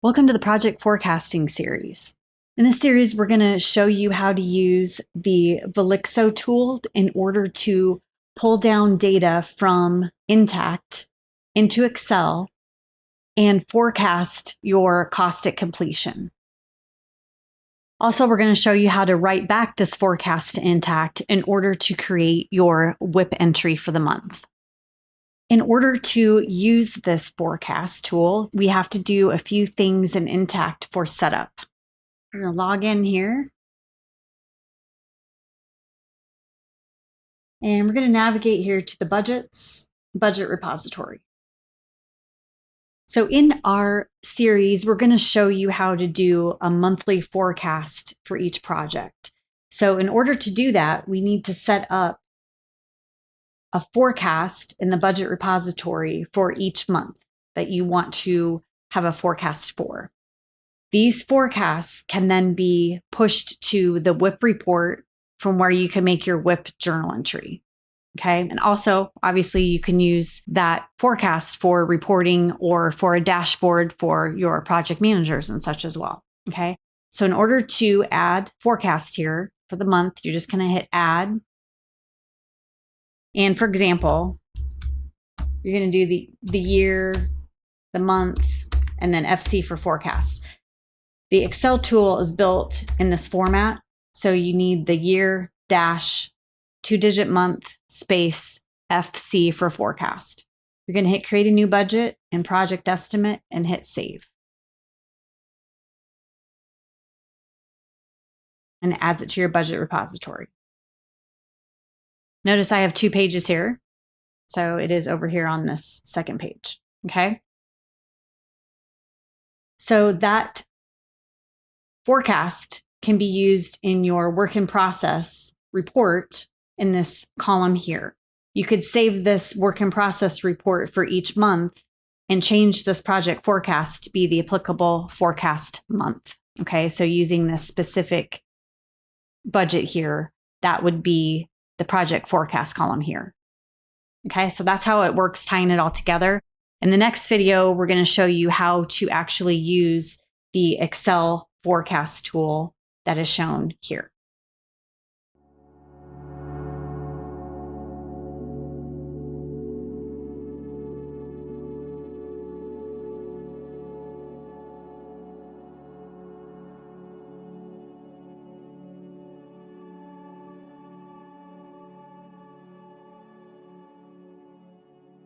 Welcome to the project forecasting series. In this series, we're going to show you how to use the Velixo tool in order to pull down data from Intacct into Excel and forecast your cost at completion. Also, we're going to show you how to write back this forecast to Intacct in order to create your WIP entry for the month. In order to use this forecast tool, we have to do a few things in Intacct for setup. We're going to log in here. And we're going to navigate here to the budget repository. So in our series, we're going to show you how to do a monthly forecast for each project. So in order to do that, we need to set up a forecast in the budget repository for each month that you want to have a forecast for. These forecasts can then be pushed to the WIP report from where you can make your WIP journal entry. Okay. And also, obviously, you can use that forecast for reporting or for a dashboard for your project managers and such as well. Okay. So in order to add forecast here for the month, you're just going to hit add. And for example, you're going to do the year, the month, and then FC for forecast. The Excel tool is built in this format. So you need the year dash 2-digit month space FC for forecast. You're going to hit create a new budget and project estimate and hit save. And it adds it to your budget repository. Notice I have 2 pages here. So it is over here on this second page. Okay. So that forecast can be used in your work in process report in this column here. You could save this work in process report for each month and change this project forecast to be the applicable forecast month. Okay. So using this specific budget here, that would be the project forecast column here. Okay, so that's how it works, tying it all together. In the next video, we're going to show you how to actually use the Excel forecast tool that is shown here.